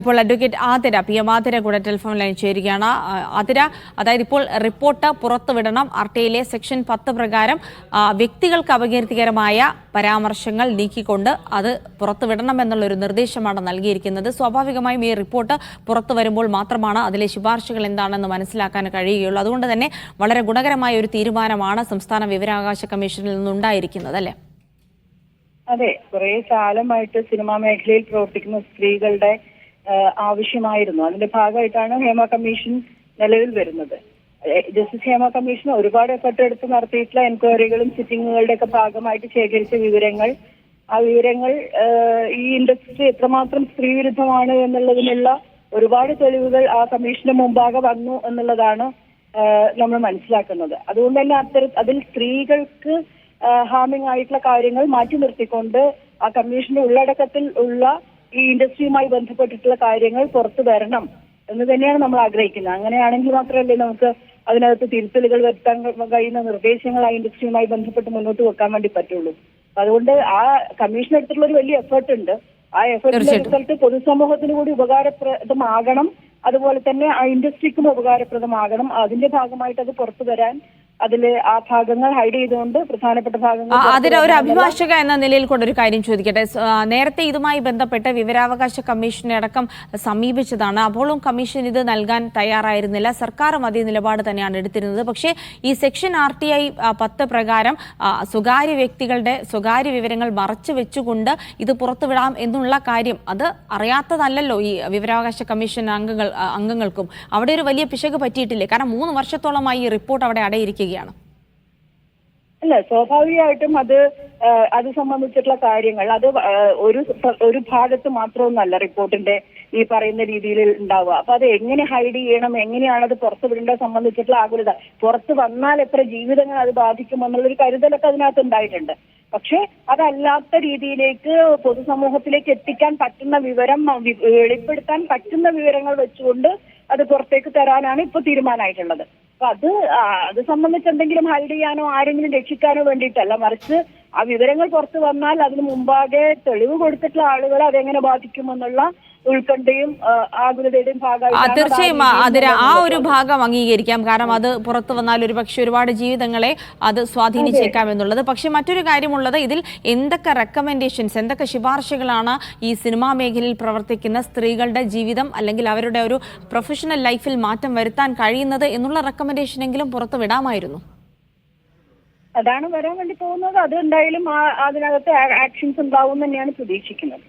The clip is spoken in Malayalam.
ഇപ്പോൾ അഡ്വക്കേറ്റ് ആതിര PM ആതിര കൂടെ ടെലിഫോൺ ലൈൻ ചേരുകയാണ്. ആതിര, അതായത് ഇപ്പോൾ റിപ്പോർട്ട് പുറത്തുവിടണം, RTIയിലെ സെക്ഷൻ 10 പ്രകാരം വ്യക്തികൾക്ക് അപകീർത്തികരമായ പരാമർശങ്ങൾ നീക്കിക്കൊണ്ട് അത് പുറത്തുവിടണമെന്നുള്ളൊരു നിർദ്ദേശമാണ് നൽകിയിരിക്കുന്നത്. സ്വാഭാവികമായും ഈ റിപ്പോർട്ട് പുറത്തു വരുമ്പോൾ മാത്രമാണ് അതിലെ ശുപാർശകൾ എന്താണെന്ന് മനസ്സിലാക്കാൻ കഴിയുകയുള്ളൂ. അതുകൊണ്ട് തന്നെ വളരെ ഗുണകരമായ ഒരു തീരുമാനമാണ് സംസ്ഥാന വിവരാവകാശ കമ്മീഷനിൽ നിന്നുണ്ടായിരിക്കുന്നത്, അല്ലേ? അതെ, കുറെ കാലമായിട്ട് സിനിമാ മേഖലയിൽ പ്രവർത്തിക്കുന്ന സ്ത്രീകളുടെ ആവശ്യമായിരുന്നു. അതിന്റെ ഭാഗമായിട്ടാണ് ഹേമ കമ്മീഷൻ നിലവിൽ വരുന്നത്. ജസ്റ്റിസ് ഹേമ കമ്മീഷൻ ഒരുപാട് എഫർട്ട് എടുത്ത് നടത്തിയിട്ടുള്ള എൻക്വയറികളും സിറ്റിങ്ങുകളുടെ ഒക്കെ ഭാഗമായിട്ട് ശേഖരിച്ച ആ വിവരങ്ങൾ ഈ ഇൻഡസ്ട്രി എത്രമാത്രം സ്ത്രീവിരുദ്ധമാണ് എന്നുള്ളതിനുള്ള ഒരുപാട് തെളിവുകൾ ആ കമ്മീഷന് മുമ്പാകെ വന്നു എന്നുള്ളതാണ് നമ്മൾ മനസ്സിലാക്കുന്നത്. അതുകൊണ്ട് തന്നെ അതിൽ സ്ത്രീകൾക്ക് ഹാമിംഗ് ആയിട്ടുള്ള കാര്യങ്ങൾ മാറ്റി നിർത്തിക്കൊണ്ട് ആ കമ്മീഷന്റെ ഉള്ളടക്കത്തിൽ ഉള്ള ഈ ഇൻഡസ്ട്രിയുമായി ബന്ധപ്പെട്ടിട്ടുള്ള കാര്യങ്ങൾ പുറത്തു വരണം എന്ന് തന്നെയാണ് നമ്മൾ ആഗ്രഹിക്കുന്നത്. അങ്ങനെയാണെങ്കിൽ മാത്രമല്ലേ നമുക്ക് അതിനകത്ത് തിരുത്തലുകൾ വരുത്താൻ കഴിയുന്ന നിർദ്ദേശങ്ങൾ ആ ഇൻഡസ്ട്രിയുമായി ബന്ധപ്പെട്ട് മുന്നോട്ട് വെക്കാൻ വേണ്ടി പറ്റുള്ളൂ. അതുകൊണ്ട് ആ കമ്മീഷൻ എടുത്തിട്ടുള്ള ഒരു വലിയ എഫേർട്ട് ഉണ്ട്. ആ എഫേർട്ടിന്റെ റിസൾട്ട് പൊതുസമൂഹത്തിന് കൂടി ഉപകാരപ്രദമാകണം, അതുപോലെ തന്നെ ആ ഇൻഡസ്ട്രിക്കും ഉപകാരപ്രദമാകണം. അതിന്റെ ഭാഗമായിട്ട് അത് പുറത്തു വരാൻ ആ ഭാഗങ്ങൾ ഹൈഡ് ചെയ്തുകൊണ്ട് പ്രധാനപ്പെട്ട ഭാഗങ്ങൾ അതിന് ഒരു അഭിഭാഷക എന്ന നിലയിൽ കൊണ്ടൊരു കാര്യം ചോദിക്കട്ടെ. നേരത്തെ ഇതുമായി ബന്ധപ്പെട്ട് വിവരാവകാശ കമ്മീഷനെ അടക്കം സമീപിച്ചതാണ്. അപ്പോഴും കമ്മീഷൻ ഇത് നൽകാൻ തയ്യാറായിരുന്നില്ല. സർക്കാരും അതേ നിലപാട് തന്നെയാണ് എടുത്തിരുന്നത്. പക്ഷേ ഈ സെക്ഷൻ RTI 10 പ്രകാരം സ്വകാര്യ വ്യക്തികളുടെ സ്വകാര്യ വിവരങ്ങൾ മറച്ചു വെച്ചുകൊണ്ട് ഇത് പുറത്തുവിടാം എന്നുള്ള കാര്യം അത് അറിയാത്തതല്ലല്ലോ ഈ വിവരാവകാശ കമ്മീഷൻ അംഗങ്ങൾക്കും. അവിടെ ഒരു വലിയ പിശക് പറ്റിയിട്ടില്ലേ? കാരണം 3 വർഷത്തോളമായി ഈ റിപ്പോർട്ട് അവിടെ അടയിരിക്കുകയാണ്. അല്ല, സ്വാഭാവികമായിട്ടും അത് സംബന്ധിച്ചിട്ടുള്ള കാര്യങ്ങൾ അത് ഒരു ഭാഗത്ത് മാത്രമൊന്നല്ല റിപ്പോർട്ടിന്റെ ഈ പറയുന്ന രീതിയിൽ ഉണ്ടാവുക. അപ്പൊ അത് എങ്ങനെ ഹൈഡ് ചെയ്യണം, എങ്ങനെയാണ് അത് പുറത്തു വിടേണ്ടത് സംബന്ധിച്ചിട്ടുള്ള ആകുലത, പുറത്ത് വന്നാൽ എത്ര ജീവിതങ്ങൾ അത് ബാധിക്കുമെന്നുള്ളൊരു കരുതലൊക്കെ അതിനകത്ത് ഉണ്ടായിട്ടുണ്ട്. പക്ഷെ അതല്ലാത്ത രീതിയിലേക്ക് പൊതുസമൂഹത്തിലേക്ക് എത്തിക്കാൻ പറ്റുന്ന വിവരം, വെളിപ്പെടുത്താൻ പറ്റുന്ന വിവരങ്ങൾ വെച്ചുകൊണ്ട് അത് പുറത്തേക്ക് തരാനാണ് ഇപ്പൊ തീരുമാനമായിട്ടുള്ളത്. അപ്പൊ അത് സംബന്ധിച്ച് എന്തെങ്കിലും ഹൈഡ് ചെയ്യാനോ ആരെങ്കിലും രക്ഷിക്കാനോ വേണ്ടിയിട്ടല്ല, മറിച്ച് ആ വിവരങ്ങൾ പുറത്തു വന്നാൽ അതിന് മുമ്പാകെ തെളിവ് കൊടുത്തിട്ടുള്ള ആളുകളെ അതെങ്ങനെ ബാധിക്കുമെന്നുള്ള ഉത്കണ്ഠയും ആകുലതയുടെയും ഭാഗമായി തീർച്ചയായും ആ ഒരു ഭാഗം അംഗീകരിക്കാം. കാരണം അത് പുറത്തു വന്നാൽ ഒരുപക്ഷെ ഒരുപാട് ജീവിതങ്ങളെ അത് സ്വാധീനിച്ചേക്കാം എന്നുള്ളത്. പക്ഷെ മറ്റൊരു കാര്യമുള്ളത്, ഇതിൽ എന്തൊക്കെ റെക്കമെൻഡേഷൻസ്, എന്തൊക്കെ ശുപാർശകളാണ് ഈ സിനിമാ മേഖലയിൽ പ്രവർത്തിക്കുന്ന സ്ത്രീകളുടെ ജീവിതം അല്ലെങ്കിൽ അവരുടെ ഒരു പ്രൊഫഷണൽ ലൈഫിൽ മാറ്റം വരുത്താൻ കഴിയുന്നത് എന്നുള്ള റെക്കമെൻഡേഷനെങ്കിലും പുറത്തു വിടാമായിരുന്നു. അതാണ് വരാൻ വേണ്ടി പോകുന്നത്. അത് എന്തായാലും അതിനകത്ത് ആക്ഷൻസ് ഉണ്ടാവും തന്നെയാണ് പ്രതീക്ഷിക്കുന്നത്.